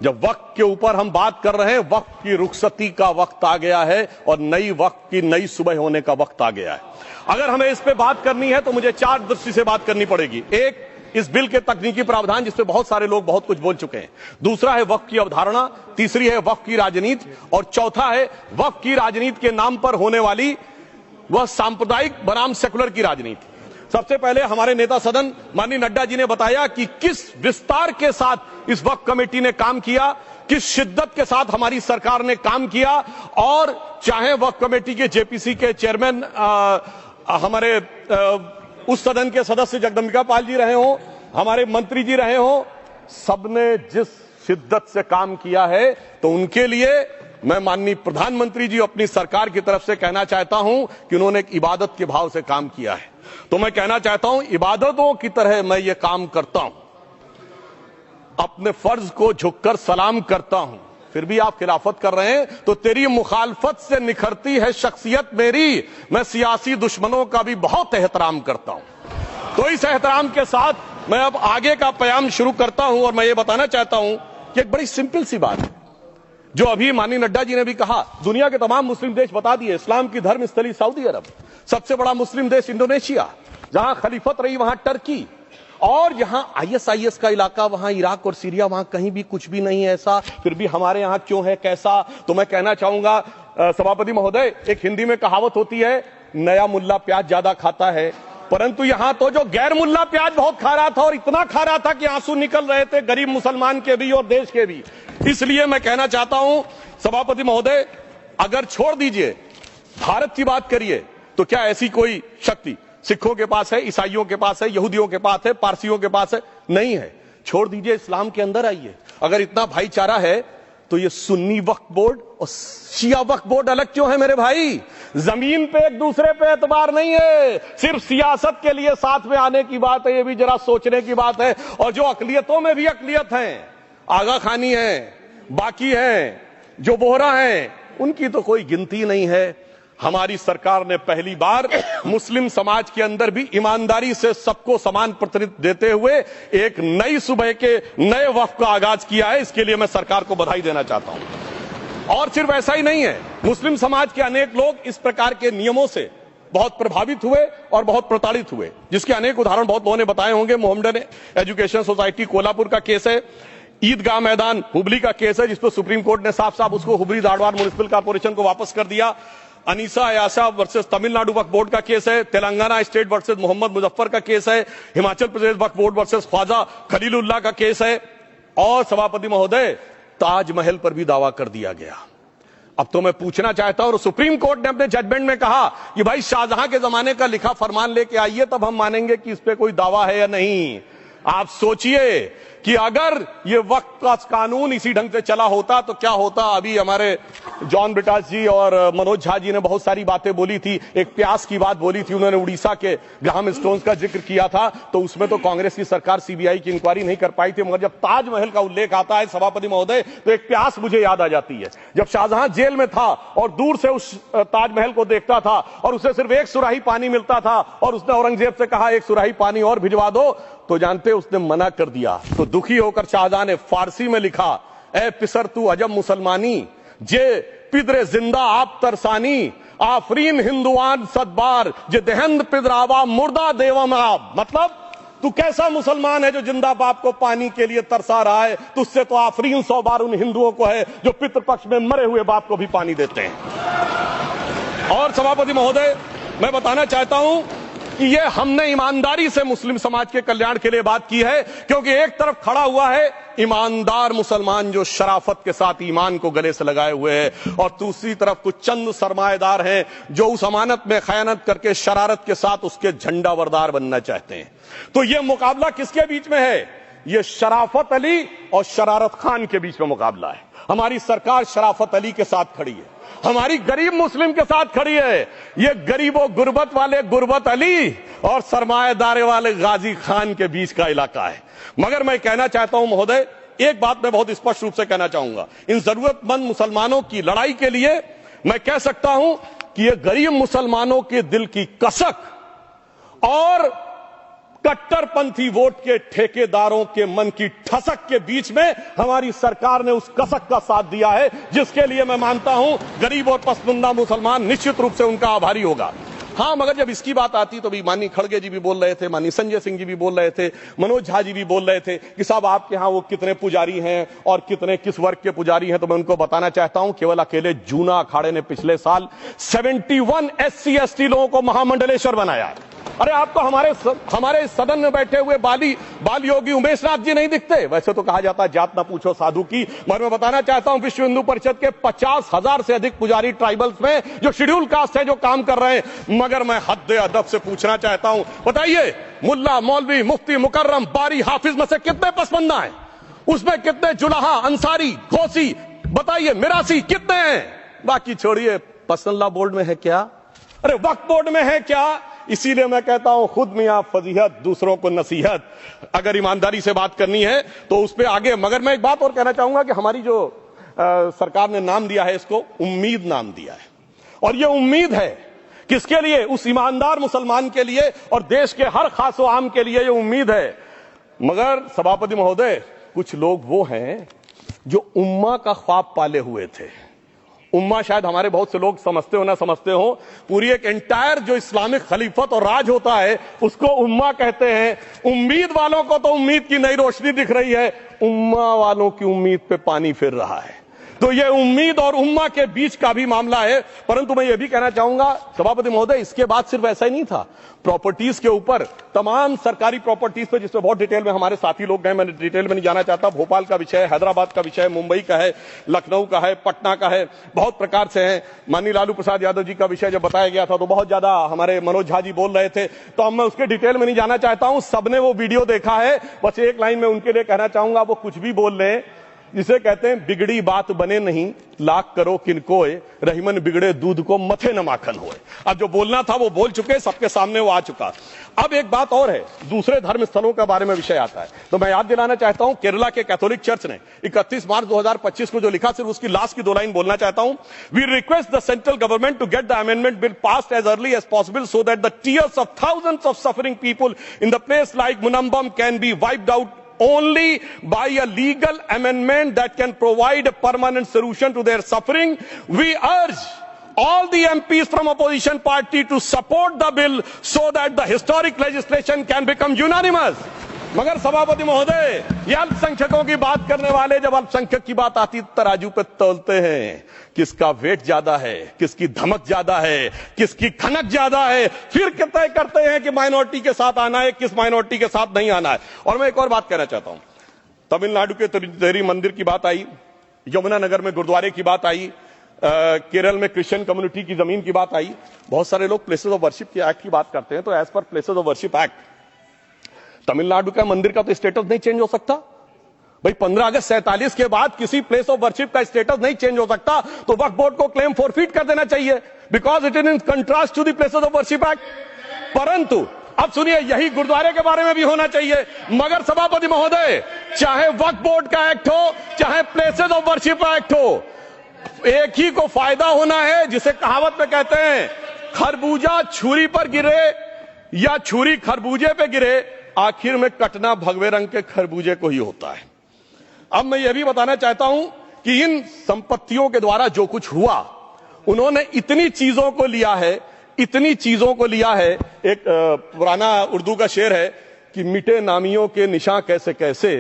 जब वक्त के ऊपर हम बात कर रहे हैं, वक्त की रुखसती का वक्त आ गया है और नई वक्त की नई सुबह होने का वक्त आ गया है। अगर हमें इस पे बात करनी है तो मुझे चार दृष्टि से बात करनी पड़ेगी। एक, इस बिल के तकनीकी प्रावधान जिस पे बहुत सारे लोग बहुत कुछ बोल चुके हैं। दूसरा है वक्फ की अवधारणा। तीसरी है वक्फ की राजनीति। और चौथा है वक्फ की राजनीति के नाम पर होने वाली वह सांप्रदायिक बनाम सेकुलर की राजनीति। सबसे पहले हमारे नेता सदन माननीय नड्डा जी ने बताया कि किस विस्तार के साथ इस वक्फ कमेटी ने काम किया, किस शिद्दत के साथ हमारी सरकार ने काम किया। और चाहे वक्फ कमेटी के जेपीसी के चेयरमैन हमारे उस सदन के सदस्य जगदम्बिका पाल जी रहे हो, हमारे मंत्री जी रहे हो, सबने जिस शिद्दत से काम किया है, तो उनके लिए मैं माननीय प्रधानमंत्री जी अपनी सरकार की तरफ से कहना चाहता हूं कि उन्होंने एक इबादत के भाव से काम किया है। तो मैं कहना चाहता हूं, इबादतों की तरह मैं ये काम करता हूं, अपने फर्ज को झुककर सलाम करता हूं, फिर भी आप खिलाफत कर रहे हैं। तो तेरी मुखालफत से निखरती है शख्सियत मेरी, मैं सियासी दुश्मनों का भी बहुत एहतराम करता हूं। तो इस एहतराम के साथ मैं अब आगे का बयान शुरू करता हूं और मैं ये बताना चाहता हूं कि एक बड़ी सिंपल सी बात है, जो अभी माननीय नड्डा जी ने भी कहा। दुनिया के तमाम मुस्लिम देश बता दिए, इस्लाम की धर्म स्थली सऊदी अरब, सबसे बड़ा मुस्लिम देश इंडोनेशिया, जहां खलीफत रही वहां टर्की, और यहां आईएसआईएस का इलाका, वहां इराक और सीरिया, वहां कहीं भी कुछ भी नहीं है ऐसा, फिर भी हमारे यहां क्यों है कैसा। तो मैं कहना चाहूंगा सभापति महोदय, एक हिंदी में कहावत होती है, नया मुल्ला प्याज ज्यादा खाता है, परंतु यहां तो जो गैर मुल्ला प्याज बहुत खा रहा था, और इतना खा रहा था कि आंसू निकल रहे थे गरीब मुसलमान के भी और देश के भी। इसलिए मैं कहना चाहता हूं सभापति महोदय, अगर छोड़ दीजिए भारत की बात करिए, तो क्या ऐसी कोई शक्ति सिखों के पास है, ईसाइयों के पास है, यहूदियों के पास है, पारसियों के पास है? नहीं है। छोड़ दीजिए, इस्लाम के अंदर आइए। अगर इतना भाईचारा है तो ये सुन्नी वक्फ बोर्ड और शिया वक्फ बोर्ड अलग क्यों है मेरे भाई? जमीन पे एक दूसरे पे एतबार नहीं है, सिर्फ सियासत के लिए साथ में आने की बात है। ये भी जरा सोचने की बात है। और जो अकलियतों में भी अकलियत है, आगा खानी है, बाकी है, जो बोहरा है, उनकी तो कोई गिनती नहीं है। हमारी सरकार ने पहली बार मुस्लिम समाज के अंदर भी ईमानदारी से सबको समान प्रतिनिधित्व देते हुए एक नई सुबह के नए वक्फ का आगाज किया है। इसके लिए मैं सरकार को बधाई देना चाहता हूं। और सिर्फ ऐसा ही नहीं है, मुस्लिम समाज के अनेक लोग इस प्रकार के नियमों से बहुत प्रभावित हुए और बहुत प्रताड़ित हुए, जिसके अनेक उदाहरण बहुत लोगों ने बताए होंगे। मोहम्मडन एजुकेशन सोसाइटी कोल्हापुर का केस है, ईदगाह मैदान हुबली का केस है, जिसको सुप्रीम कोर्ट ने साफ साफ उसको हुबली धारवाड़ म्युनिसिपल कॉर्पोरेशन को वापस कर दिया। अनीसा अयाशा वर्सेस तमिलनाडु वक्फ बोर्ड का केस है, तेलंगाना स्टेट वर्सेस मोहम्मद मुजफ्फर का केस है, हिमाचल प्रदेश वक्फ बोर्ड वर्सेस ख्वाजा खलीलुल्लाह का केस है। और सभापति महोदय, ताजमहल पर भी दावा कर दिया गया। अब तो मैं पूछना चाहता हूं, सुप्रीम कोर्ट ने अपने जजमेंट में कहा कि भाई शाहजहां के जमाने का लिखा फरमान लेके आइए, तब हम मानेंगे कि इस पे कोई दावा है या नहीं। आप सोचिए कि अगर ये वक्त का कानून इसी ढंग से चला होता तो क्या होता। अभी हमारे जॉन ब्रिटास जी और मनोज झा जी ने बहुत सारी बातें बोली थी। एक प्यास की बात बोली थी, उन्होंने उड़ीसा के ग्राहम स्टोन्स का जिक्र किया था, तो उसमें तो कांग्रेस की सरकार सीबीआई की इंक्वायरी नहीं कर पाई थी। मगर जब ताजमहल का उल्लेख आता है सभापति महोदय, तो एक प्यास मुझे याद आ जाती है। जब शाहजहां जेल में था और दूर से उस ताजमहल को देखता था और उसे सिर्फ एक सुराही पानी मिलता था, और उसने औरंगजेब से कहा एक सुराही पानी और भिजवा दो, तो जानते उसने मना कर दिया। तो दुखी होकर शाहजहां ने फारसी में लिखा, ए पिसर तू अजब मुसलमानी, जे पिदरे जिंदा आप तरसानी, आफरीन हिंदुआन सदबार, जे देहंद पिदरावा मुर्दा देवम आप। मतलब तू कैसा मुसलमान है जो जिंदा बाप को पानी के लिए तरसा रहा है? तुझसे तो आफरीन 100 बार उन हिंदुओं को है जो पितृपक्ष में मरे हुए बाप को भी पानी देते हैं। और सभापति महोदय, मैं बताना चाहता हूं कि ये हमने ईमानदारी से मुस्लिम समाज के कल्याण के लिए बात की है, क्योंकि एक तरफ खड़ा हुआ है ईमानदार मुसलमान जो शराफत के साथ ईमान को गले से लगाए हुए हैं, और दूसरी तरफ कुछ चंद सरमाएदार हैं जो उस अमानत में खयानत करके शरारत के साथ उसके झंडा बरदार बनना चाहते हैं। तो यह मुकाबला किसके बीच में है? यह शराफत अली और शरारत खान के बीच में मुकाबला है। हमारी सरकार शराफत अली के साथ खड़ी है, हमारी गरीब मुस्लिम के साथ खड़ी है। ये गरीबों गुर्बत वाले गुर्बत अली और सरमाएदारे वाले गाजी खान के बीच का इलाका है। मगर मैं कहना चाहता हूं महोदय, एक बात मैं बहुत स्पष्ट रूप से कहना चाहूंगा, इन जरूरतमंद मुसलमानों की लड़ाई के लिए मैं कह सकता हूं कि ये गरीब मुसलमानों के दिल की कसक और कट्टरपंथी वोट के ठेकेदारों के मन की ठसक के बीच में हमारी सरकार ने उस कसक का साथ दिया है, जिसके लिए मैं मानता हूं गरीब और पसमानदा मुसलमान निश्चित रूप से उनका आभारी होगा। हां, मगर जब इसकी बात आती तो भी माननीय खड़गे जी भी बोल रहे थे, माननीय संजय सिंह जी भी बोल रहे थे, मनोज झा जी भी बोल रहे थे कि साहब आपके यहां वो कितने पुजारी हैं और कितने किस वर्ग के पुजारी हैं। तो मैं उनको बताना चाहता हूं, केवल अकेले जूना अखाड़े ने पिछले साल 71 SC ST लोगों को महामंडलेश्वर बनाया है। अरे आपको हमारे सदन में बैठे हुए बाल योगी उमेश नाथ जी नहीं दिखते? वैसे तो कहा जाता है जात ना पूछो साधु की, मगर मैं बताना चाहता हूं विश्व हिंदू परिषद के 50,000 से अधिक पुजारी ट्राइबल्स में जो शेड्यूल कास्ट है जो काम कर रहे हैं। मगर मैं हद अदब से पूछना चाहता हूं, बताइए मुल्ला, मौलवी, मुफ्ती, मुकर्रम, बारी, हाफिज में से कितने पसमंदा हैं? उसमें कितने जुलाहा, अंसारी, घोसी, बताइए मिरासी कितने हैं? बाकी छोड़िए, पर्सनल बोर्ड में है क्या? अरे वक्फ बोर्ड में है क्या? इसीलिए मैं कहता हूं खुद मियां फजीहत दूसरों को नसीहत। अगर ईमानदारी से बात करनी है तो उस पर आगे। मगर मैं एक बात और कहना चाहूंगा कि हमारी जो सरकार ने नाम दिया है, इसको उम्मीद नाम दिया है, और यह उम्मीद है किसके लिए? उस ईमानदार मुसलमान के लिए और देश के हर खास व आम के लिए यह उम्मीद है। मगर सभापति महोदय, कुछ लोग वो हैं जो उम्मा का ख्वाब पाले हुए थे। उम्मा शायद हमारे बहुत से लोग समझते हो ना समझते हो, पूरी एक एंटायर जो इस्लामिक खलीफत और राज होता है उसको उम्मा कहते हैं। उम्मीद वालों को तो उम्मीद की नई रोशनी दिख रही है, उम्मा वालों की उम्मीद पे पानी फिर रहा है। तो ये उम्मीद और उम्मा के बीच का भी मामला है। परंतु मैं ये भी कहना चाहूंगा सभापति महोदय, इसके बाद सिर्फ ऐसा ही नहीं था। प्रॉपर्टीज के ऊपर, तमाम सरकारी प्रॉपर्टीज पे, जिसमें बहुत डिटेल में हमारे साथी लोग गए, मैं डिटेल में नहीं जाना चाहता। भोपाल का विषय है, हैदराबाद का विषय है, मुंबई का है, लखनऊ का है, पटना का है, बहुत प्रकार से है। माननीय लालू प्रसाद यादव जी का विषय जब बताया गया था तो बहुत ज्यादा हमारे मनोज झा जी बोल रहे थे, तो अब मैं उसके डिटेल में नहीं जाना चाहता हूं। सबने वो वीडियो देखा है। बस एक लाइन में उनके लिए कहना चाहूंगा, वो कुछ भी बोल रहे हैं, जिसे कहते हैं बिगड़ी बात बने नहीं, लाख करो किनकोए, रहीमन बिगड़े दूध को मथे न माखन होए। अब जो बोलना था वो बोल चुके, सबके सामने वो आ चुका। अब एक बात और है, दूसरे धर्म स्थलों के बारे में विषय आता है, तो मैं याद दिलाना चाहता हूं, केरला के कैथोलिक चर्च ने 31 मार्च 2025 को जो लिखा, सिर्फ उसकी लास्ट की 2 लाइन बोलना चाहता हूं। We request the central government to get the amendment bill passed as early as possible so that the tears of thousands of suffering people in the place like Munambam can be wiped out only by a legal amendment that can provide a permanent solution to their suffering. We urge all the MPs from opposition party to support the bill so that the historic legislation can become unanimous. मगर सभापति महोदय, ये अल्पसंख्यकों की बात करने वाले जब अल्पसंख्यक की बात आती तराजू पे तौलते हैं, किसका वेट ज्यादा है, किसकी धमक ज्यादा है, किसकी खनक ज्यादा है, फिर तय करते हैं कि माइनॉरिटी के साथ आना है, किस माइनॉरिटी के साथ नहीं आना है। और मैं एक और बात कहना चाहता हूं, तमिलनाडु के तिरुचेरी मंदिर की बात आई, यमुनानगर में गुरुद्वारे की बात आई, केरल में क्रिश्चियन कम्युनिटी की जमीन की बात आई। बहुत सारे लोग प्लेसेस ऑफ वर्शिप के एक्ट की बात करते हैं, तो as per places of worship act Tamil Nadu का मंदिर का तो स्टेटस नहीं चेंज हो सकता भाई। 15 अगस्त 47 के बाद किसी प्लेस ऑफ वर्शिप का स्टेटस नहीं चेंज हो सकता, तो वक्फ बोर्ड को क्लेम फॉरफिट कर देना चाहिए, because it is in contrast to the places of worship act. परंतु अब सुनिए, यही गुरुद्वारे के बारे में भी होना चाहिए। मगर सभापति महोदय, चाहे वक्फ बोर्ड का एक्ट हो, चाहे प्लेसेस ऑफ वर्शिप एक्ट हो, एक ही को फायदा होना है, जिसे कहावत में कहते हैं खरबूजा छुरी पर गिरे या छुरी खरबूजे पे गिरे, आखिर में कटना भगवे रंग के खरबूजे को ही होता है। अब मैं यह भी बताना चाहता हूं कि इन संपत्तियों के द्वारा जो कुछ हुआ, उन्होंने इतनी चीजों को लिया है, इतनी चीजों को लिया है। एक पुराना उर्दू का शेर है कि मिटे नामियों के निशान कैसे कैसे,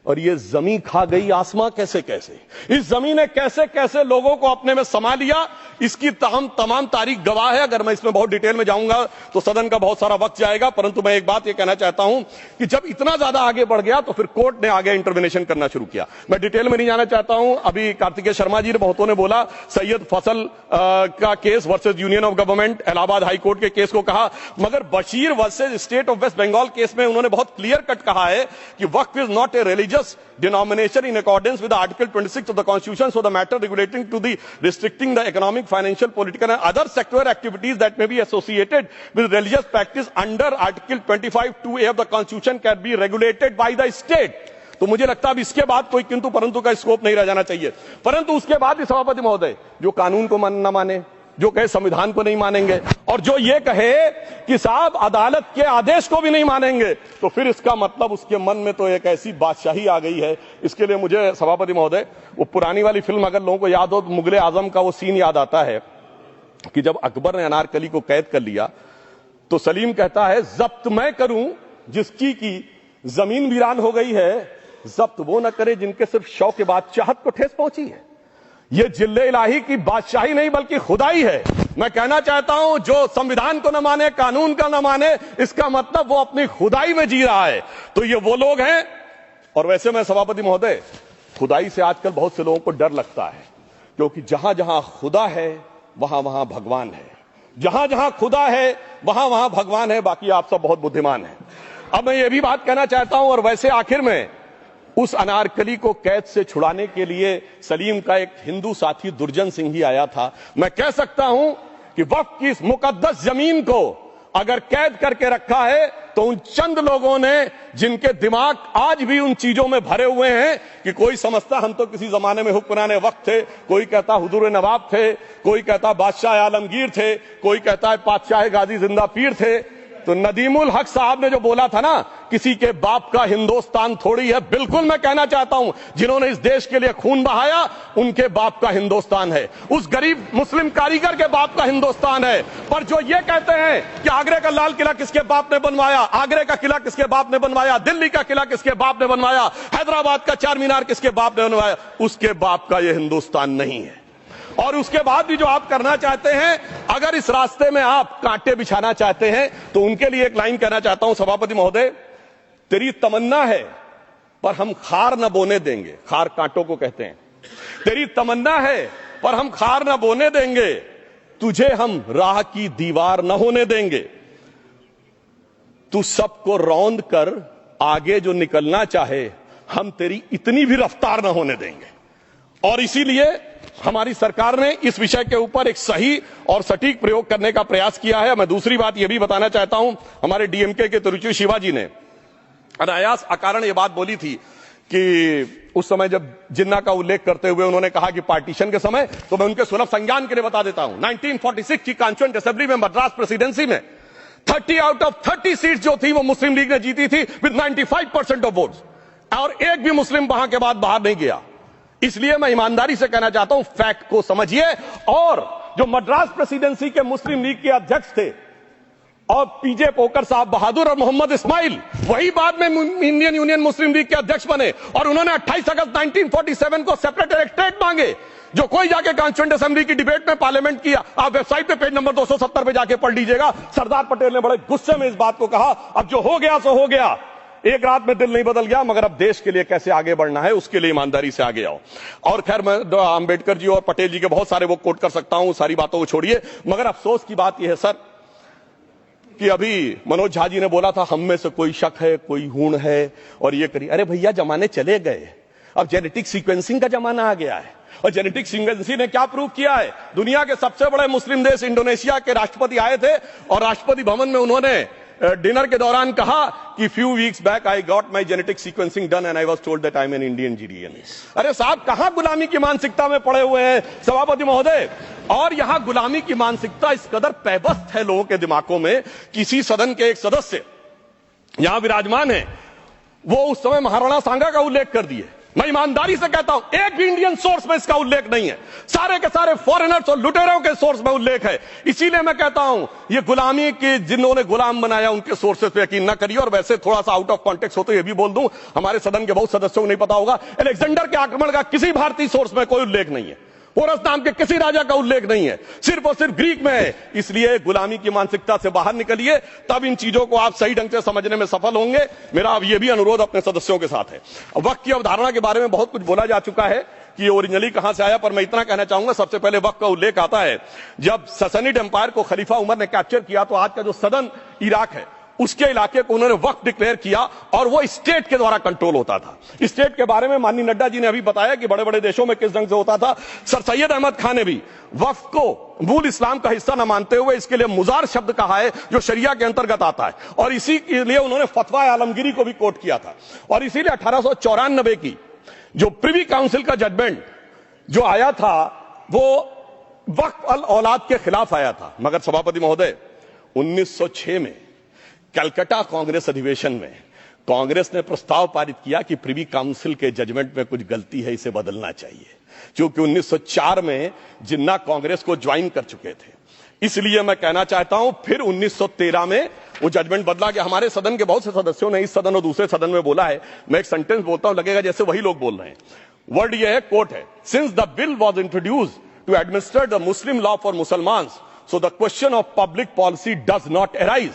और ये जमीन खा गई आसमां कैसे कैसे। इस जमीन ने कैसे कैसे लोगों को अपने में समा लिया, इसकी तमाम तारीख गवाह है। अगर मैं इसमें बहुत डिटेल में जाऊंगा तो सदन का बहुत सारा वक्त जाएगा, परंतु मैं एक बात यह कहना चाहता हूं कि जब इतना ज्यादा आगे बढ़ गया तो फिर कोर्ट ने आगे इंटरवेंशन करना शुरू किया। मैं डिटेल में नहीं जाना चाहता हूं। अभी कार्तिकेय शर्मा जी ने, बहुतों ने बोला सैयद फसल का case versus union of government, Allahabad high court के केस को कहा, मगर Bashir versus state of West Bengal case में उन्होंने बहुत क्लियर कट कहा है कि waqf is not a religious denomination in accordance with Article 26 of the Constitution, so the matter relating to the restricting the economic, financial, political and other sectoral activities that may be associated with religious practice under Article 25(2)(a) of the Constitution can be regulated by the state. तो मुझे लगता है अब इसके बाद कोई किंतु परंतु का स्कोप नहीं रह जाना चाहिए। परंतु उसके बाद भी सभापति महोदय, जो कानून को न माने, जो कहे संविधान को नहीं मानेंगे और जो ये कहे कि साहब अदालत के आदेश को भी नहीं मानेंगे, तो फिर इसका मतलब उसके मन में तो एक ऐसी बादशाही आ गई है। इसके लिए मुझे सभापति महोदय वो पुरानी वाली फिल्म अगर लोगों को याद हो तो मुगले आजम का वो सीन याद आता है कि जब अकबर ने अनारकली को कैद कर लिया तो सलीम कहता है जब्त मैं करूं जिसकी की जमीन वीरान हो गई है, जब्त वो न करे जिनके सिर्फ शौ के बाद चाहत को ठेस पहुंची है। ये जिल्ले इलाही की बादशाही नहीं बल्कि खुदाई है। मैं कहना चाहता हूं जो संविधान को न माने, कानून का न माने, इसका मतलब वो अपनी खुदाई में जी रहा है। तो ये वो लोग हैं। और वैसे मैं सभापति महोदय, खुदाई से आजकल बहुत से लोगों को डर लगता है, क्योंकि जहां जहां खुदा है वहां वहां भगवान है, जहां जहां खुदा है वहां वहां भगवान है। बाकी आप सब बहुत बुद्धिमान हैं। अब मैं ये भी बात कहना चाहता हूं, और वैसे आखिर में उस अनारकली को कैद से छुड़ाने के लिए सलीम का एक हिंदू साथी दुर्जन सिंह ही आया था। मैं कह सकता हूं कि वक्फ की इस मुकद्दस जमीन को अगर कैद करके रखा है तो उन चंद लोगों ने जिनके दिमाग आज भी उन चीजों में भरे हुए हैं कि कोई समझता हम तो किसी जमाने में हुक्मराने वक्त थे, कोई कहता हुजूर नवाब थे, कोई कहता बादशाह आलमगीर थे, कोई कहता है बादशाह गाजी जिंदा पीर थे। तो नदीमुल हक साहब ने जो बोला था ना, किसी के बाप का हिंदुस्तान थोड़ी है, बिल्कुल मैं कहना चाहता हूं जिन्होंने इस देश के लिए खून बहाया उनके बाप का हिंदुस्तान है, उस गरीब मुस्लिम कारीगर के बाप का हिंदुस्तान है। पर जो ये कहते हैं कि आगरे का लाल किला किसके बाप ने बनवाया, आगरे का किला किसके बाप ने बनवाया, दिल्ली का किला किसके बाप ने बनवाया, हैदराबाद का चार मीनार किसके बाप ने बनवाया, उसके बाप का यह हिंदुस्तान नहीं है। और उसके बाद भी जो आप करना चाहते हैं, अगर इस रास्ते में आप कांटे बिछाना चाहते हैं तो उनके लिए एक लाइन कहना चाहता हूं सभापति महोदय, तेरी तमन्ना है पर हम खार न बोने देंगे, खार कांटों को कहते हैं, तेरी तमन्ना है पर हम खार न बोने देंगे, तुझे हम राह की दीवार न होने देंगे, तू सबको रौंद कर आगे जो निकलना चाहे हम तेरी इतनी भी रफ्तार न होने देंगे। और इसीलिए हमारी सरकार ने इस विषय के ऊपर एक सही और सटीक प्रयोग करने का प्रयास किया है। मैं दूसरी बात यह भी बताना चाहता हूं, हमारे डीएमके के तिरुचि शिवाजी ने अनायास अकारण यह बात बोली थी कि उस समय जब जिन्ना का उल्लेख करते हुए उन्होंने कहा कि पार्टीशन के समय, तो मैं उनके सुलभ संज्ञान के लिए बता देता हूं, 1946 की कॉन्स्टिट्यूएंट असेंबली में मद्रास प्रेसिडेंसी में 30 आउट ऑफ 30 सीट जो थी वो मुस्लिम लीग ने जीती थी विद 95% ऑफ वोट्स, और एक भी मुस्लिम वहां के बाद बाहर नहीं गया। इसलिए मैं ईमानदारी से कहना चाहता हूं, फैक्ट को समझिए। और जो मद्रास प्रेसिडेंसी के मुस्लिम लीग के अध्यक्ष थे और पीजे पोकर साहब बहादुर और मोहम्मद इस्माइल, वही बाद में इंडियन यूनियन मुस्लिम लीग के अध्यक्ष बने और उन्होंने 28 अगस्त 1947 को सेपरेट इलेक्टोरेट मांगे, जो कोई जाके कॉन्स्टिट्यूएंट असेंबली की डिबेट में पार्लियामेंट किया। आप वेबसाइट पे पेज नंबर 270 पे जाके पढ़ लीजिएगा। सरदार पटेल ने बड़े गुस्से में इस बात को कहा, अब जो हो गया सो हो गया, एक रात में दिल नहीं बदल गया, मगर अब देश के लिए कैसे आगे बढ़ना है उसके लिए ईमानदारी से आगे आओ। और खैर मैं अंबेडकर जी और पटेल जी के बहुत सारे वो कोट कर सकता हूं, सारी बातों को छोड़िए। मगर अफसोस की बात यह है सर कि अभी मनोज झा जी ने बोला था हम में से कोई शक है, कोई हूण है और ये करिए। अरे भैया जमाने चले गए, अब जेनेटिक सीक्वेंसिंग का जमाना आ गया है। और जेनेटिक सीक्वेंसिंग ने क्या प्रूव किया है, दुनिया के सबसे बड़े मुस्लिम देश इंडोनेशिया के राष्ट्रपति आए थे और राष्ट्रपति भवन में उन्होंने डिनर के दौरान कहा कि few weeks back I got my genetic sequencing done and I was told that I am an Indian GDN. अरे साहब कहां गुलामी की मानसिकता में पड़े हुए हैं सभापति महोदय। और यहां गुलामी की मानसिकता इस कदर पैबस्त है लोगों के दिमागों में। किसी सदन के एक सदस्य यहां विराजमान है, वो उस समय महाराणा सांगा का उल्लेख कर दिए। मैं ईमानदारी से कहता हूं एक भी इंडियन सोर्स में इसका उल्लेख नहीं है, सारे के सारे फॉरेनर्स और लुटेरों के सोर्स में उल्लेख है। इसीलिए मैं कहता हूं ये गुलामी के जिन्होंने गुलाम बनाया उनके सोर्सेस पे यकीन न करिए। और वैसे थोड़ा सा आउट ऑफ कॉन्टेक्स्ट हो तो ये भी बोल दूं, हमारे सदन के बहुत सदस्यों को नहीं पता होगा, अलेक्जेंडर के आक्रमण का किसी भारतीय सोर्स में कोई उल्लेख नहीं है, पोरस नाम के किसी राजा का उल्लेख नहीं है, सिर्फ और सिर्फ ग्रीक में है। इसलिए गुलामी की मानसिकता से बाहर निकलिए, तब इन चीजों को आप सही ढंग से समझने में सफल होंगे। मेरा अब यह भी अनुरोध अपने सदस्यों के साथ है। वक्त की अवधारणा के बारे में बहुत कुछ बोला जा चुका है कि ओरिजिनली कहां से आया, पर मैं इतना कहना चाहूंगा, सबसे पहले वक्त का उल्लेख आता है जब ससनिड एम्पायर को खलीफा उमर ने कैप्चर किया तो आज का जो सदर्न इराक है उसके इलाके को उन्होंने वक्फ डिक्लेयर किया और वो स्टेट के द्वारा कंट्रोल होता था। स्टेट के बारे में माननीय नड्डा जी ने अभी बताया कि बड़े बड़े देशों में किस ढंग से होता था। सर सैयद अहमद खान ने भी वक्फ को मूल इस्लाम का हिस्सा न मानते हुए इसके लिए मुजार शब्द कहा है जो शरिया के अंतर्गत आता है, और इसी के लिए उन्होंने फतवा आलमगीरी को भी कोट किया था। और इसीलिए 1894 की जो प्रिवी काउंसिल का जजमेंट जो आया था वो वक्फ अल औलाद के खिलाफ आया था। मगर सभापति महोदय, 1906 में कलकत्ता कांग्रेस अधिवेशन में कांग्रेस ने प्रस्ताव पारित किया कि प्रिवी काउंसिल के जजमेंट में कुछ गलती है, इसे बदलना चाहिए। क्योंकि 1904 में जिन्ना कांग्रेस को ज्वाइन कर चुके थे, इसलिए मैं कहना चाहता हूं फिर 1913 में वो जजमेंट बदला गया। हमारे सदन के बहुत से सदस्यों ने इस सदन और दूसरे सदन में बोला है, मैं एक सेंटेंस बोलता हूं, लगेगा जैसे वही लोग बोल रहे हैं। वर्ड ये है, कोट है, since the bill was introduced to administer the Muslim law for Musalmans, so the question of public policy does not arise.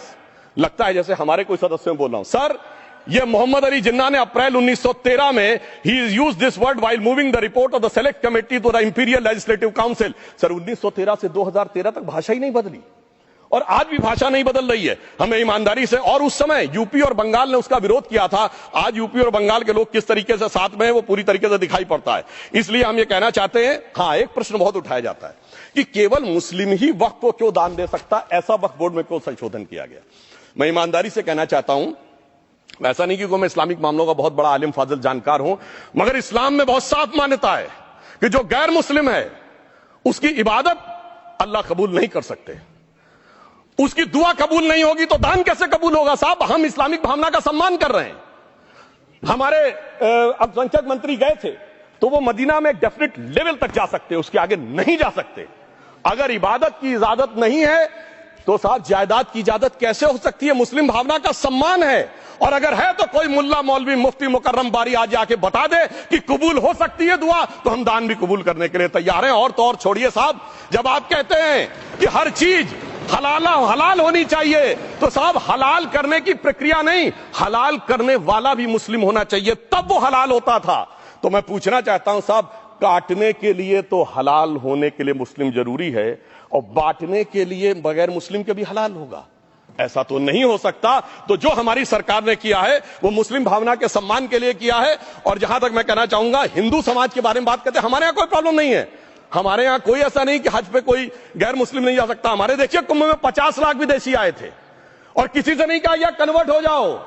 लगता है जैसे हमारे कोई सदस्य बोल रहा हूं। सर, ये मोहम्मद अली जिन्ना ने अप्रैल 1913 में ही is use this word while moving the report of the select committee to the imperial legislative council. Sir, 1913 से 2013 तक भाषा ही नहीं बदली और आज भी भाषा नहीं बदल रही है। हमें ईमानदारी से, और उस समय यूपी और बंगाल ने उसका विरोध किया था। आज यूपी और बंगाल के लोग किस तरीके से साथ में है वो पूरी तरीके से दिखाई पड़ता है। इसलिए हम ये कहना चाहते हैं, हाँ, एक प्रश्न बहुत उठाया जाता है कि केवल मुस्लिम ही वक्फ को क्यों दान दे सकता, ऐसा वक्फ बोर्ड में क्यों संशोधन किया गया। मैं ईमानदारी से कहना चाहता हूं, ऐसा नहीं कि मैं इस्लामिक मामलों का बहुत बड़ा आलिम फाजिल जानकार हूं, मगर इस्लाम में बहुत साफ मान्यता है कि जो गैर मुस्लिम है उसकी इबादत अल्लाह कबूल नहीं कर सकते, उसकी दुआ कबूल नहीं होगी तो दान कैसे कबूल होगा। साहब, हम इस्लामिक भावना का सम्मान कर रहे हैं। हमारे अल्पसंख्यक मंत्री गए थे तो वो मदीना में एक डेफिनेट लेवल तक जा सकते, उसके आगे नहीं जा सकते। अगर इबादत की इजाजत नहीं है तो साहब जायदाद की इजाजत कैसे हो सकती है। मुस्लिम भावना का सम्मान है, और अगर है तो कोई मुल्ला मौलवी मुफ्ती मुकर्रम बारी आज आके बता दे कि कबूल हो सकती है दुआ, तो हम दान भी कबूल करने के लिए तैयार हैं। और तो और छोड़िए साहब, जब आप कहते हैं कि हर चीज हलाल होनी चाहिए, तो साहब हलाल करने की प्रक्रिया नहीं, हलाल करने वाला भी मुस्लिम होना चाहिए, तब वो हलाल होता था। तो मैं पूछना चाहता हूं साहब, काटने के लिए तो हलाल होने के लिए मुस्लिम जरूरी है और बांटने के लिए बगैर मुस्लिम के भी हलाल होगा, ऐसा तो नहीं हो सकता। तो जो हमारी सरकार ने किया है वो मुस्लिम भावना के सम्मान के लिए किया है। और जहां तक मैं कहना चाहूंगा, हिंदू समाज के बारे में बात करते हैं, हमारे यहां कोई प्रॉब्लम नहीं है। हमारे यहां कोई ऐसा नहीं कि हज पे कोई गैर मुस्लिम नहीं जा सकता। हमारे देखिए कुंभ में 50 लाख विदेशी आए थे और किसी से नहीं कहा या कन्वर्ट हो जाओ।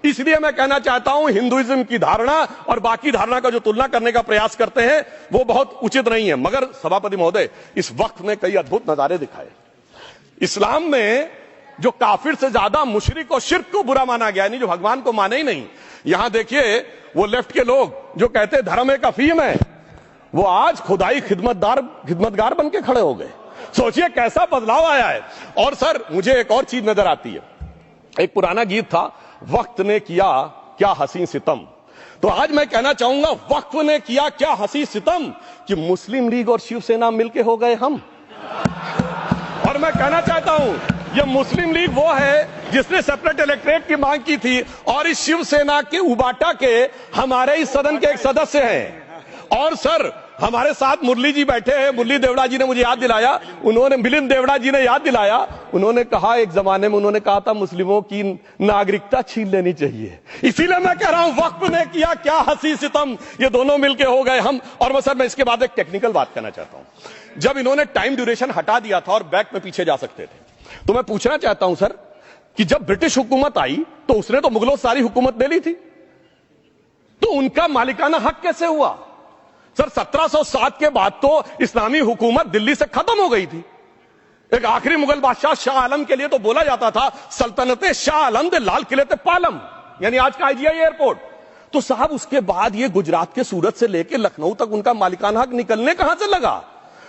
इसलिए मैं कहना चाहता हूं, हिंदुइज्म की धारणा और बाकी धारणा का जो तुलना करने का प्रयास करते हैं वो बहुत उचित नहीं है। मगर सभापति महोदय, इस वक्त में कई अद्भुत नजारे दिखाए। इस्लाम में जो काफिर से ज्यादा मुशरिक और शिर्क को बुरा माना गया, नहीं जो भगवान को माने ही नहीं। यहां देखिए वो लेफ्ट के लोग जो कहते धर्म एक अफीम है, वो आज खुदाई खिदमतगार बन के खड़े हो गए। सोचिए कैसा बदलाव आया है। और सर, मुझे एक और चीज नजर आती है। एक पुराना गीत था, वक्त ने किया क्या हसी सितम। तो आज मैं कहना चाहूंगा, वक्त ने किया क्या हसी सितम कि मुस्लिम लीग और शिवसेना मिलके हो गए हम। और मैं कहना चाहता हूं, ये मुस्लिम लीग वो है जिसने सेपरेट इलेक्टोरेट की मांग की थी, और इस शिवसेना के उबाटा के हमारे इस सदन के एक सदस्य हैं। और सर, हमारे साथ मुरली जी बैठे हैं, मुरली देवड़ा जी ने मुझे याद दिलाया, मिलिंद देवड़ा जी ने याद दिलाया, उन्होंने कहा एक जमाने में उन्होंने कहा था मुस्लिमों की नागरिकता छीन लेनी चाहिए। इसीलिए मैं कह रहा हूं, वक्त ने किया क्या हसी सितम, ये दोनों मिलके हो गए हम। और सर, मैं इसके बाद एक टेक्निकल बात करना चाहता हूं। जब इन्होंने टाइम ड्यूरेशन हटा दिया था और बैक में पीछे जा सकते थे, तो मैं पूछना चाहता हूं सर कि जब ब्रिटिश हुकूमत आई तो उसने तो मुगलों सारी हुकूमत ले ली थी, तो उनका मालिकाना हक कैसे हुआ। सर, 1707 के बाद तो इस्लामी हुकूमत दिल्ली से खत्म हो गई थी। एक आखिरी मुगल बादशाह शाह आलम के लिए तो बोला जाता था सल्तनते शाह आलम दे लाल किले ते पालम, यानी आज का आईजीआई एयरपोर्ट। तो साहब उसके बाद ये गुजरात के सूरत से लेकर लखनऊ तक उनका मालिकाना हक निकलने कहां से लगा।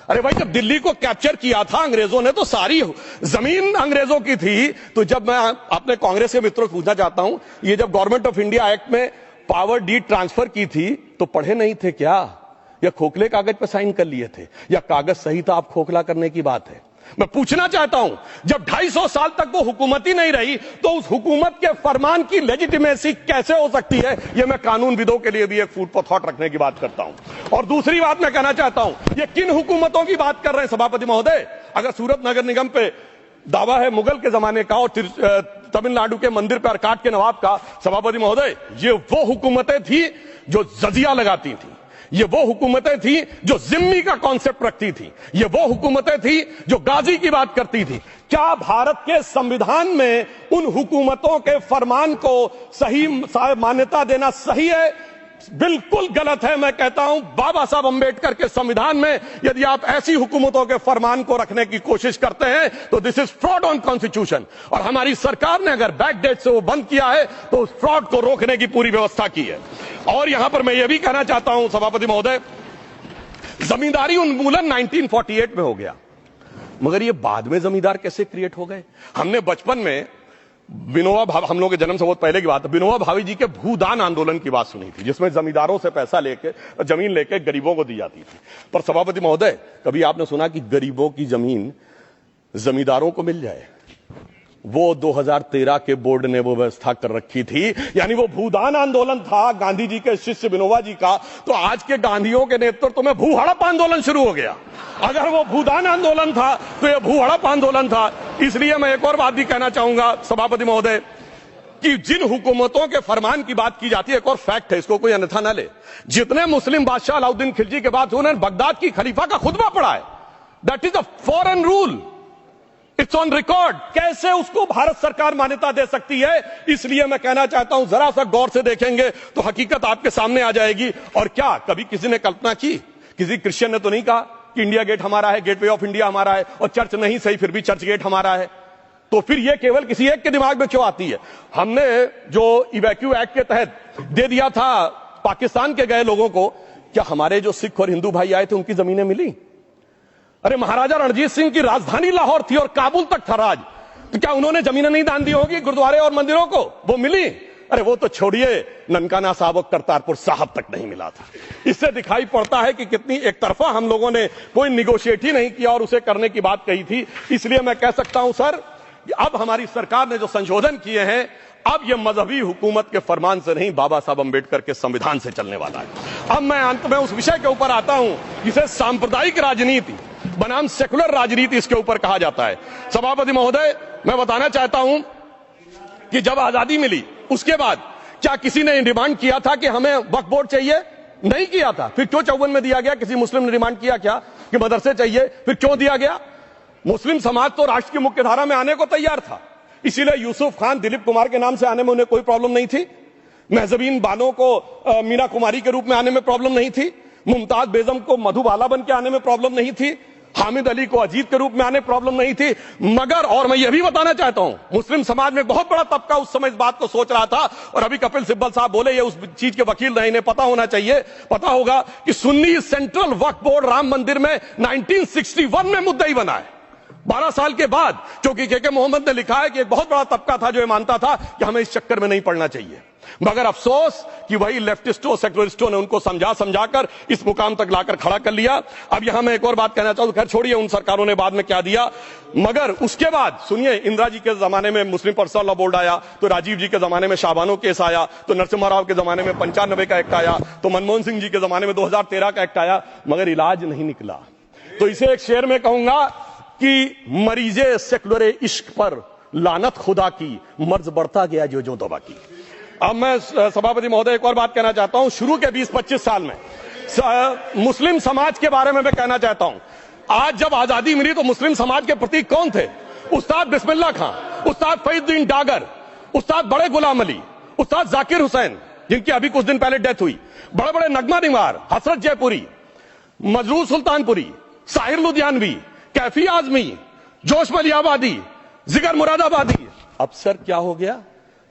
अरे भाई, जब दिल्ली को कैप्चर किया था अंग्रेजों ने तो सारी जमीन अंग्रेजों की थी। तो जब मैं अपने कांग्रेस के मित्रों से पूछना चाहता हूं, ये जब गवर्नमेंट ऑफ इंडिया एक्ट में पावर डीड ट्रांसफर की थी तो पढ़े नहीं थे क्या, या खोखले कागज पर साइन कर लिए थे, या कागज सही था आप खोखला करने की बात है। मैं पूछना चाहता हूं, जब 250 साल तक वो हुकूमत ही नहीं रही तो उस हुकूमत के फरमान की लेजिटिमेसी कैसे हो सकती है। ये मैं कानूनविदों के लिए भी एक फूड फॉर थॉट रखने की बात करता हूं। और दूसरी बात मैं कहना चाहता हूं, ये किन हुकूमतों की बात कर रहे हैं सभापति महोदय। अगर सूरत नगर निगम पे दावा है मुगल के जमाने का और तमिलनाडु के मंदिर पर अरकाट के नवाब का, सभापति महोदय, ये वो हुकूमतें थी जो जजिया लगाती थी, ये वो हुकूमतें थी जो जिम्मी का कॉन्सेप्ट रखती थी, ये वो हुकूमतें थी जो गाजी की बात करती थी। क्या भारत के संविधान में उन हुकूमतों के फरमान को सही मान्यता देना सही है बिल्कुल गलत है। मैं कहता हूं बाबा साहब अंबेडकर के संविधान में यदि आप ऐसी हुकूमतों के फरमान को रखने की कोशिश करते हैं तो this is fraud on constitution. और हमारी सरकार ने अगर बैकडेट से वो बंद किया है तो उस फ्रॉड को रोकने की पूरी व्यवस्था की है। और यहां पर मैं यह भी कहना चाहता हूं सभापति महोदय, जमींदारी उन्मूलन 1948 में हो गया, मगर ये बाद में जमींदार कैसे क्रिएट हो गए? हमने बचपन में विनोबा भावे, हम लोगों के जन्म से बहुत पहले की बात है, विनोबा भावे जी के भूदान आंदोलन की बात सुनी थी, जिसमें जमींदारों से पैसा लेके जमीन लेके गरीबों को दी जाती थी। पर सभापति महोदय, कभी आपने सुना कि गरीबों की जमीन जमींदारों को मिल जाए? वो 2013 के बोर्ड ने वो व्यवस्था कर रखी थी। यानी वो भूदान आंदोलन था गांधी जी के शिष्य विनोबा जी का, तो आज के गांधियों के नेतृत्व में भू हड़प आंदोलन शुरू हो गया। अगर वो भूदान आंदोलन था तो ये भू हड़प आंदोलन था। इसलिए मैं एक और बात भी कहना चाहूंगा सभापति महोदय कि जिन हुकूमतों के फरमान की बात की जाती है, एक और फैक्ट है, इसको कोई अन्यथा न ले, जितने मुस्लिम बादशाह अलाउद्दीन खिलजी के बाद उन्होंने बगदाद की खलीफा का खुतबा पढ़ा है। That is a foreign rule, it's on record. कैसे उसको भारत सरकार मान्यता दे सकती है? इसलिए मैं कहना चाहता हूं जरा सा गौर से देखेंगे तो हकीकत आपके सामने आ जाएगी। और क्या कभी किसी ने कल्पना की, किसी क्रिश्चियन ने तो नहीं कहा कि इंडिया गेट हमारा है, गेटवे ऑफ इंडिया हमारा है, और चर्च नहीं सही फिर भी चर्च गेट हमारा है? तो फिर यह केवल किसी एक के दिमाग में क्यों आती है? हमने जो इवैक्यू एक्ट के तहत दे दिया था पाकिस्तान के गए लोगों को, क्या हमारे जो सिख और हिंदू भाई आए थे उनकी जमीनें मिली? अरे महाराजा रणजीत सिंह की राजधानी लाहौर थी और काबुल तक था राज, तो क्या उन्होंने जमीनें नहीं दान दी होगी गुरुद्वारे और मंदिरों को? वो मिली? अरे वो तो छोड़िए, ननकाना साहब और करतारपुर साहब तक नहीं मिला था। इससे दिखाई पड़ता है कि कितनी एक तरफा हम लोगों ने कोई निगोशिएट ही नहीं किया और उसे करने की बात कही थी। इसलिए मैं कह सकता हूं सर, अब हमारी सरकार ने जो संशोधन किए हैं, अब यह मजहबी हुकूमत के फरमान से नहीं, बाबा साहब अंबेडकर के संविधान से चलने वाला है। अब मैं अंत में उस विषय के ऊपर आता हूं जिसे सांप्रदायिक राजनीति बनाम सेकुलर राजनीति इसके ऊपर कहा जाता है। सभापति महोदय, मैं बताना चाहता हूं कि जब आजादी मिली उसके बाद क्या किसी ने डिमांड किया था कि हमें वक्फ बोर्ड चाहिए? नहीं किया था। फिर क्यों 54 में दिया गया? किसी मुस्लिम ने डिमांड किया क्या कि मदरसे चाहिए? फिर क्यों दिया गया? मुस्लिम समाज तो राष्ट्र की मुख्य धारा में आने को तैयार था, इसीलिए यूसुफ खान, दिलीप कुमार के नाम से आने में उन्हें कोई प्रॉब्लम नहीं थी। महजबीन बानो को मीना कुमारी के रूप में आने में प्रॉब्लम नहीं थी। मुमताज बेगम को मधुबाला बन के आने में प्रॉब्लम नहीं थी। हामिद अली को अजीत के रूप में आने प्रॉब्लम नहीं थी। मगर और मैं यह भी बताना चाहता हूं, मुस्लिम समाज में बहुत बड़ा तबका उस समय इस बात को सोच रहा था, और अभी कपिल सिब्बल साहब बोले ये उस चीज के वकील नहीं, इन्हें पता होना चाहिए, पता होगा कि सुन्नी सेंट्रल वक्फ बोर्ड राम मंदिर में 1961 में मुद्दई बना है। 12 साल के बाद, क्योंकि के मोहम्मद ने लिखा है कि एक बहुत बड़ा तबका था जो ये मानता था कि हमें इस चक्कर में नहीं पड़ना चाहिए। मगर अफसोस कि वही लेफ्टिस्टों सेकुलरिस्टों ने उनको समझाकर इस मुकाम तक लाकर खड़ा कर लिया। अब यहां मैं एक और बात कहना चाहूं, खैर छोड़िए उन सरकारों ने बाद में क्या दिया, मगर उसके बाद सुनिए, इंदिरा जी के जमाने में मुस्लिम पर्सनल लॉ बोर्ड आया, तो राजीव जी के जमाने में शाहबानो केस आया, तो नरसिम्हा राव के जमाने में 95 का एक्ट आया, तो मनमोहन सिंह जी के जमाने में 2013 का एक्ट आया, मगर इलाज नहीं निकला। तो इसे एक शेर में कहूंगा कि मरीजे सेकुलर इश्क पर लानत खुदा की, मर्ज बढ़ता गया जो दवा की। अब मैं सभापति महोदय एक और बात कहना चाहता हूं, शुरू के 20-25 साल में मुस्लिम समाज के बारे में मैं कहना चाहता हूं। आज जब आजादी मिली तो मुस्लिम समाज के प्रतीक कौन थे? उस्ताद बिस्मिल्लाह खां, उस्ताद फरीदुद्दीन डागर, उस्ताद बड़े गुलाम अली, उस्ताद जाकिर हुसैन, जिनकी अभी कुछ दिन पहले डेथ हुई, बड़े बड़े नगमा निवार, हसरत जयपुरी, मजरूर सुल्तानपुरी, साहिर लुधियानवी, कैफी आजमी, जोश मलियाबादी, जिगर मुरादाबादी। अब सर क्या हो गया?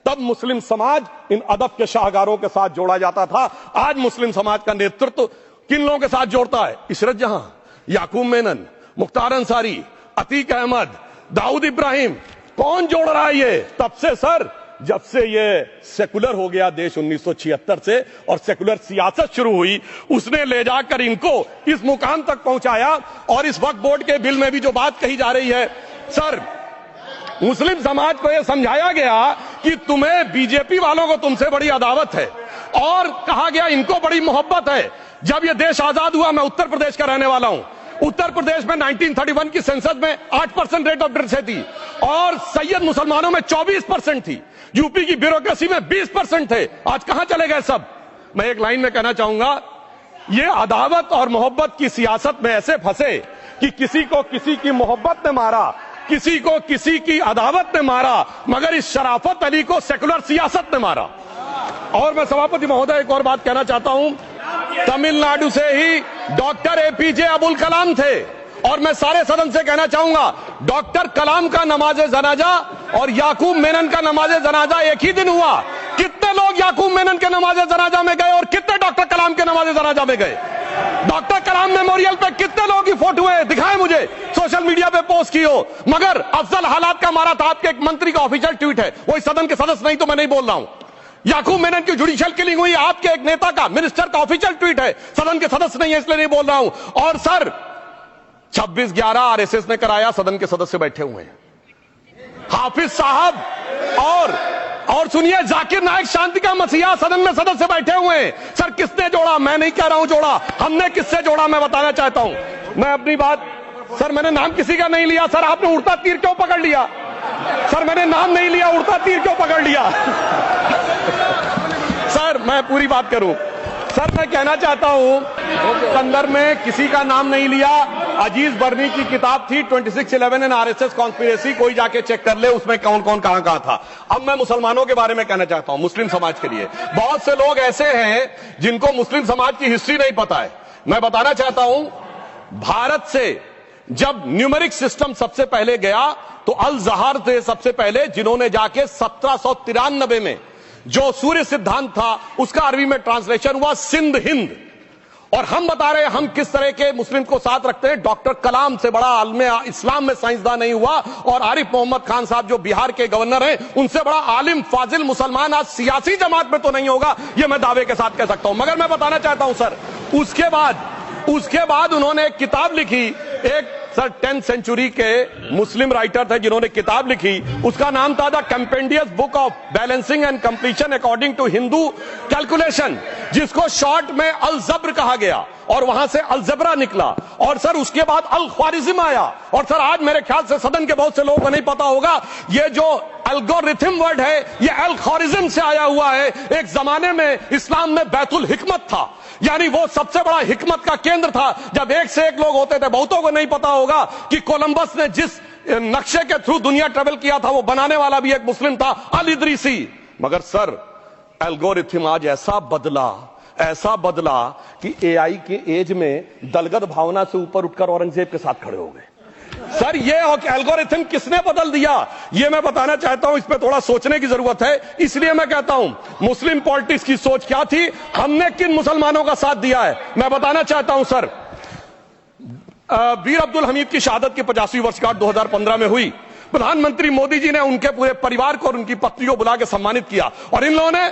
तब मुस्लिम समाज इन अदब के शाहकारों के साथ जोड़ा जाता था। आज मुस्लिम समाज का नेतृत्व किन लोगों के साथ जोड़ता है? इशरत जहां, याकूब मेनन, मुख्तार अंसारी, अतीक अहमद, दाऊद इब्राहिम। कौन जोड़ रहा है ये? तब से सर, जब से ये सेकुलर हो गया देश 1976 से और सेकुलर सियासत शुरू हुई, उसने ले जाकर इनको इस मुकाम तक पहुंचाया। और इस वक्फ बोर्ड के बिल में भी जो बात कही जा रही है सर, मुस्लिम समाज को यह समझाया गया कि तुम्हें बीजेपी वालों को तुमसे बड़ी अदावत है, और कहा गया इनको बड़ी मोहब्बत है। जब यह देश आजाद हुआ, मैं उत्तर प्रदेश का रहने वाला हूं, उत्तर प्रदेश में 1931 की संसद में 8% रेट ऑफ डेथ थी और सैयद मुसलमानों में 24% थी। यूपी की ब्यूरोक्रेसी में 20% थे। आज कहां चले गए सब? मैं एक लाइन में कहना चाहूंगा, ये अदावत और मोहब्बत की सियासत में ऐसे फंसे कि किसी को किसी की मोहब्बत ने मारा, किसी को किसी की अदावत ने मारा, मगर इस शराफत अली को सेकुलर सियासत ने मारा। और मैं सभापति महोदय एक और बात कहना चाहता हूं, तमिलनाडु से ही डॉक्टर एपीजे अब्दुल कलाम थे और मैं सारे सदन से कहना चाहूंगा डॉक्टर कलाम का नमाज जनाजा और याकूब मेनन का नमाज जनाजा एक ही दिन हुआ। कितने लोग याकूब मेनन के नमाज जनाजा में गए और कितने डॉक्टर कलाम के नमाज जनाजा में गए? डॉक्टर कलाम मेमोरियल पे कितने लोगों की फोटो है? दिखाएं मुझे, सोशल मीडिया पे पोस्ट की हो। मगर अफजल हालात का मारा था आपके एक मंत्री का ऑफिशियल ट्वीट है, वो इस सदन के सदस्य नहीं तो मैं नहीं बोल रहा हूं। याकूब मेनन की जुडिशियल किलिंग हुई आपके एक नेता का, मिनिस्टर का ऑफिशियल ट्वीट है, सदन के सदस्य नहीं है इसलिए नहीं बोल रहा हूं। और सर 26/11 आरएसएस ने कराया, सदन के सदस्य बैठे हुए हैं। हाफिज साहब और सुनिए जाकिर नायक शांति का मसीहा सदन में सदस्य बैठे हुए हैं। सर किसने जोड़ा? मैं नहीं कह रहा हूं जोड़ा, हमने किससे जोड़ा मैं बताना चाहता हूं। मैं अपनी बात, सर मैंने नाम किसी का नहीं लिया। सर आपने उड़ता तीर क्यों पकड़ लिया? सर मैंने नाम नहीं लिया, उड़ता तीर क्यों पकड़ लिया? सर मैं पूरी बात करूं। सर मैं कहना चाहता हूं संदर्भ में किसी का नाम नहीं लिया। अजीज बर्नी की किताब थी 2611 एंड आरएसएस कॉन्स्पिरेसी, कोई जाके चेक कर ले उसमें कौन कौन कहां कहां था। अब मैं मुसलमानों के बारे में कहना चाहता हूं, मुस्लिम समाज के लिए। बहुत से लोग ऐसे हैं जिनको मुस्लिम समाज की हिस्ट्री नहीं पता है। मैं बताना चाहता हूं भारत से जब न्यूमेरिक सिस्टम सबसे पहले गया तो अल जहार थे सबसे पहले, जिन्होंने जाके 1793 में जो सूर्य सिद्धांत था उसका अरबी में ट्रांसलेशन हुआ सिंध हिंद। और हम बता रहे हैं हम किस तरह के मुस्लिम को साथ रखते हैं। डॉक्टर कलाम से बड़ा आलिम इस्लाम में साइंसदान नहीं हुआ, और आरिफ मोहम्मद खान साहब जो बिहार के गवर्नर हैं उनसे बड़ा आलिम फाजिल मुसलमान आज सियासी जमात में तो नहीं होगा, ये मैं दावे के साथ कह सकता हूं। मगर मैं बताना चाहता हूं सर, उसके बाद उन्होंने एक किताब लिखी, एक सर 10th सेंचुरी के मुस्लिम राइटर थे जिन्होंने किताब लिखी, उसका नाम था the compendious book of balancing and completion according to Hindu calculation, जिसको शॉर्ट में अल जब्र कहा गया और वहां से अलजबरा निकला। और सर उसके बाद अल ख्वारिज्म आया। और सर आज मेरे ख्याल से सदन के बहुत से लोगों को नहीं पता होगा, ये जो एल्गोरिथम वर्ड है ये अल ख्वारिज्म से आया हुआ है। एक जमाने में इस्लाम में बैतुल हिकमत था, यानी वो सबसे बड़ा हिकमत का केंद्र था। जब एक से एक लोग होते थे, बहुतों को नहीं पता होगा कि कोलंबस ने जिस नक्शे के थ्रू दुनिया ट्रेवल किया था वो बनाने वाला भी एक मुस्लिम था, अल इदरीसी। मगर सर एल्गोरिथम आज ऐसा बदला कि एआई के एज में दलगत भावना से ऊपर उठकर औरंगजेब के साथ खड़े हो गए। सर ये एल्गोरिथम किसने बदल दिया, ये मैं बताना चाहता हूं। इस पे थोड़ा सोचने की जरूरत है। इसलिए मैं कहता हूं मुस्लिम पॉलिटिक्स की सोच क्या थी, हमने किन मुसलमानों का साथ दिया है, मैं बताना चाहता हूं। सर वीर अब्दुल हमीद की शहादत की 50वीं वर्षगांठ 2015 में हुई। प्रधानमंत्री मोदी जी ने उनके पूरे परिवार को और उनकी पत्नी को बुला के सम्मानित किया। और इन लोगों ने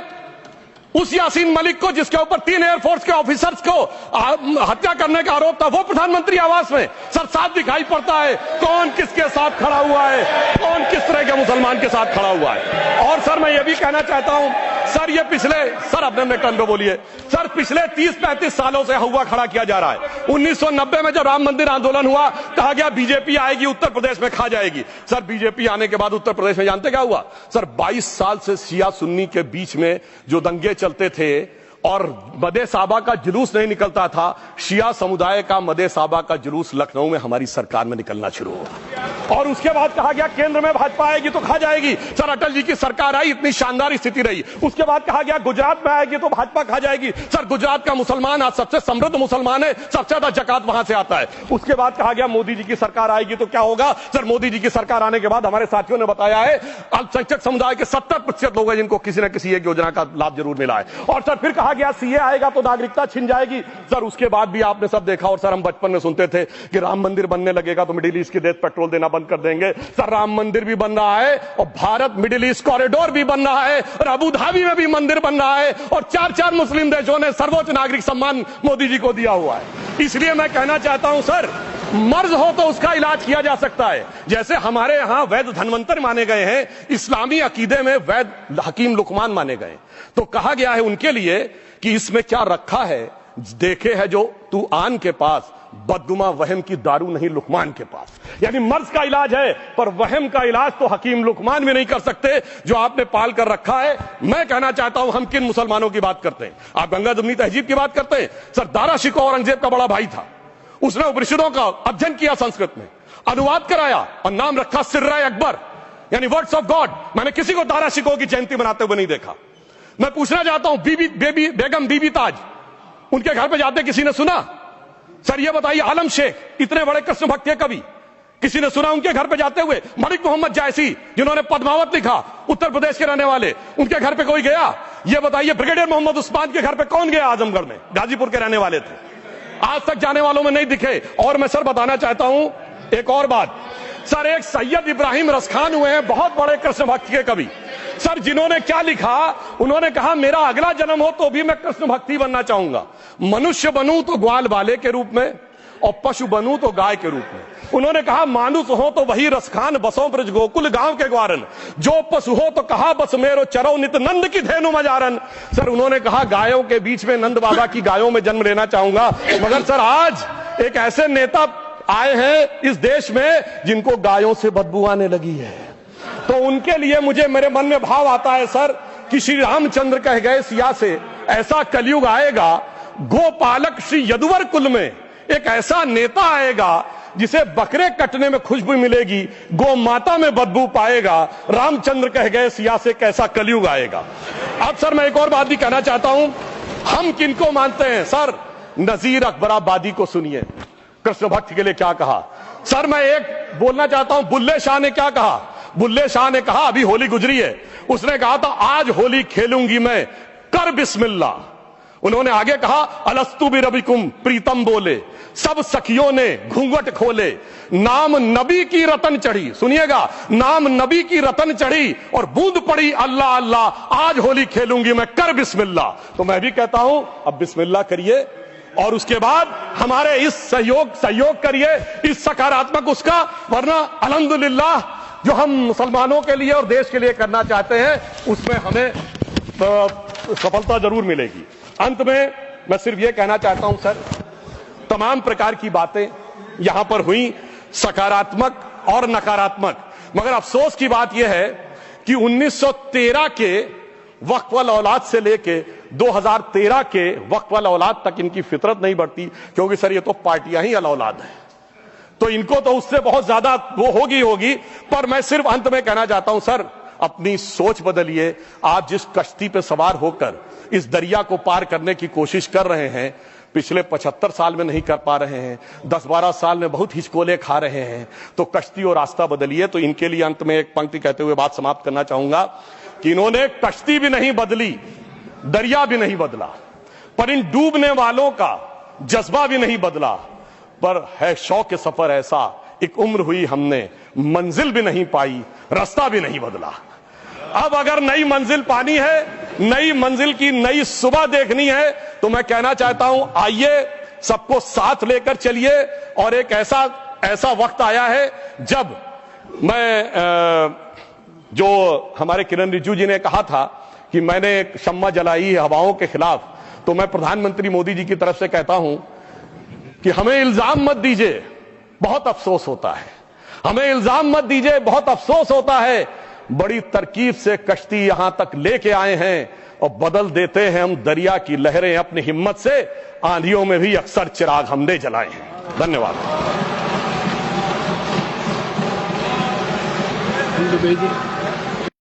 उस यासीन मलिक को, जिसके ऊपर 3 एयरफोर्स के ऑफिसर्स को हत्या करने का आरोप था, वो प्रधानमंत्री आवास में सर साफ दिखाई पड़ता है कौन किसके साथ खड़ा हुआ है, कौन किस तरह के मुसलमान के साथ खड़ा हुआ है। और सर मैं ये भी कहना चाहता हूं सर, ये सर अपने टर्न पे बोलिए सर, पिछले 30-35 सालों से हुआ खड़ा किया जा रहा है। 1990 में जब राम मंदिर आंदोलन हुआ, कहा गया बीजेपी आएगी उत्तर प्रदेश में खा जाएगी। सर बीजेपी आने के बाद उत्तर प्रदेश में जानते क्या हुआ सर, 22 साल से शिया सुन्नी के बीच में जो दंगे चलते थे और मदे साबा का जुलूस नहीं निकलता था, शिया समुदाय का मदे साबा का जुलूस लखनऊ में हमारी सरकार में निकलना शुरू हुआ। और उसके बाद कहा गया केंद्र में भाजपा आएगी तो खा जाएगी। सर अटल जी की सरकार आई, इतनी शानदार स्थिति रही। उसके बाद कहा गया गुजरात में आएगी तो भाजपा खा जाएगी। सर गुजरात का मुसलमान आज सबसे समृद्ध मुसलमान है, सबसे ज्यादा जकात वहां से आता है। उसके बाद कहा गया मोदी जी की सरकार आएगी तो क्या होगा। सर मोदी जी की सरकार आने के बाद हमारे साथियों ने बताया है अल्पसंख्यक समुदाय के 70% लोग हैं जिनको किसी न किसी एक योजना का लाभ जरूर मिला है। और सर फिर कहा गया सीए आएगा तो नागरिकता छिन जाएगी। सर उसके बाद भी आपने सब देखा, और सर हम बचपन में सुनते थे कि राम मंदिर बनने लगेगा तो मिडिल ईस्ट की देश पेट्रोल देना बंद कर देंगे। सर राम मंदिर भी बन रहा है और भारत मिडिल ईस्ट कॉरिडोर भी बन रहा है और अबू धाबी में भी मंदिर बन रहा है और 4 मुस्लिम देशों ने सर्वोच्च नागरिक सम्मान मोदी जी को दिया हुआ है। इसलिए मैं कहना चाहता हूं सर, मर्ज हो तो उसका इलाज किया जा सकता है। जैसे हमारे यहां वैद धन्वंतर माने गए हैं, इस्लामी अकीदे में वैद हकीम लुकमान माने गए, तो कहा गया है उनके लिए कि इसमें क्या रखा है, देखे है जो तू आन के पास, बदगुमा वहम की दारू नहीं लुकमान के पास। यानी मर्ज का इलाज है पर वहम का इलाज तो हकीम लुकमान भी नहीं कर सकते जो आपने पाल कर रखा है। मैं कहना चाहता हूं हम किन मुसलमानों की बात करते हैं। आप गंगा जमुनी तहजीब की बात करते हैं। सर दारा शिकोह औरंगजेब का बड़ा भाई था, उसने उपनिषदों का अध्ययन किया, संस्कृत में अनुवाद कराया और नाम रखा सिर्रा अकबर, यानी वर्ड्स ऑफ गॉड। मैंने किसी को दारा शिकोह की जयंती मनाते हुए नहीं देखा। मैं पूछना चाहता हूं, बेगम बीबी ताज, उनके घर पे जाते किसी ने सुना? सर ये बताइए, आलम शेख, इतने बड़े कृष्ण भक्त के कवि, किसी ने सुना उनके घर पे जाते हुए? मलिक मोहम्मद जायसी, जिन्होंने पद्मावत लिखा, उत्तर प्रदेश के रहने वाले, उनके घर पे कोई गया? ये बताइए, ब्रिगेडियर मोहम्मद उस्मान के घर पे कौन गया? आजमगढ़ में, गाजीपुर के रहने वाले थे, आज तक जाने वालों में नहीं दिखे। और मैं सर बताना चाहता हूं एक और बात, सर एक सैयद इब्राहिम रसखान हुए हैं, बहुत बड़े कृष्ण भक्त के कवि, सर जिन्होंने क्या लिखा, उन्होंने कहा मेरा अगला जन्म हो तो भी मैं कृष्ण भक्ति बनना चाहूंगा, मनुष्य बनूं तो ग्वाल बाले के रूप में और पशु बनूं तो गाय के रूप में। उन्होंने कहा मानुष हो तो वही रसखान, बसों ब्रज गोकुल गांव के ग्वारन, जो पशु हो तो कहा बस मेरो चरो नित नंद की धेनु मजारन। सर उन्होंने कहा गायों के बीच में नंद बाबा की गायों में जन्म लेना चाहूंगा। मगर सर आज एक ऐसे नेता आए हैं इस देश में जिनको गायों से बदबू आने लगी है, तो उनके लिए मुझे मेरे मन में भाव आता है सर कि श्री रामचंद्र कह गए सिया से, ऐसा कलयुग आएगा, गोपालक श्री यदुवर कुल में एक ऐसा नेता आएगा जिसे बकरे कटने में खुशबू मिलेगी, गौ माता में बदबू पाएगा। रामचंद्र कह गए सिया से, कैसा कलयुग आएगा। अब सर मैं एक और बात भी कहना चाहता हूं, हम किनको मानते हैं? सर नजीर अकबराबादी को सुनिए, कृष्ण भक्त के लिए क्या कहा। सर मैं एक बोलना चाहता हूं, बुल्ले शाह ने क्या कहा? बुल्ले शाह ने कहा, अभी होली गुजरी है, उसने कहा था आज होली खेलूंगी मैं, कर बिस्मिल्लाह। उन्होंने आगे कहा अलस्तु भी रबिकुम, प्रीतम बोले, सब सखियों ने घूंघट खोले, नाम नबी की रतन चढ़ी, सुनिएगा, नाम नबी की रतन चढ़ी और बूंद पड़ी अल्लाह अल्लाह, आज होली खेलूंगी मैं, कर बिस्मिल्लाह। तो मैं भी कहता हूं अब बिस्मिल्लाह करिए और उसके बाद हमारे इस सहयोग करिए, इस सकारात्मक उसका, वरना अल्हम्दुलिल्लाह जो हम मुसलमानों के लिए और देश के लिए करना चाहते हैं उसमें हमें सफलता जरूर मिलेगी। अंत में मैं सिर्फ यह कहना चाहता हूं सर, तमाम प्रकार की बातें यहां पर हुई, सकारात्मक और नकारात्मक, मगर अफसोस की बात यह है कि 1913 के वक्फ वाल औलाद से लेके 2013 के वक्फ वाल औलाद तक इनकी फितरत नहीं बढ़ती, क्योंकि सर ये तो पार्टियां ही अल औलाद है, तो इनको तो उससे बहुत ज्यादा वो होगी। पर मैं सिर्फ अंत में कहना चाहता हूं सर, अपनी सोच बदलिए। आप जिस कश्ती पे सवार होकर इस दरिया को पार करने की कोशिश कर रहे हैं, पिछले 75 साल में नहीं कर पा रहे हैं, 10-12 साल में बहुत हिचकोले खा रहे हैं, तो कश्ती और रास्ता बदलिए। तो इनके लिए अंत में एक पंक्ति कहते हुए बात समाप्त करना चाहूंगा कि इन्होंने कश्ती भी नहीं बदली, दरिया भी नहीं बदला, पर इन डूबने वालों का जज्बा भी नहीं बदला, पर है शौक के सफर ऐसा, एक उम्र हुई हमने, मंजिल भी नहीं पाई, रास्ता भी नहीं बदला। अब अगर नई मंजिल पानी है, नई मंजिल की नई सुबह देखनी है, तो मैं कहना चाहता हूं आइए सबको साथ लेकर चलिए। और एक ऐसा वक्त आया है जब मैं जो हमारे किरण रिजिजू जी ने कहा था कि मैंने एक शम्मा जलाई हवाओं के खिलाफ, तो मैं प्रधानमंत्री मोदी जी की तरफ से कहता हूं कि हमें इल्जाम मत दीजिए, बहुत अफसोस होता है, हमें इल्जाम मत दीजिए, बहुत अफसोस होता है। बड़ी तरकीब से कश्ती यहां तक लेके आए हैं और बदल देते हैं हम दरिया की लहरें अपनी हिम्मत से, आंधियों में भी अक्सर चिराग हमने जलाए हैं। धन्यवाद।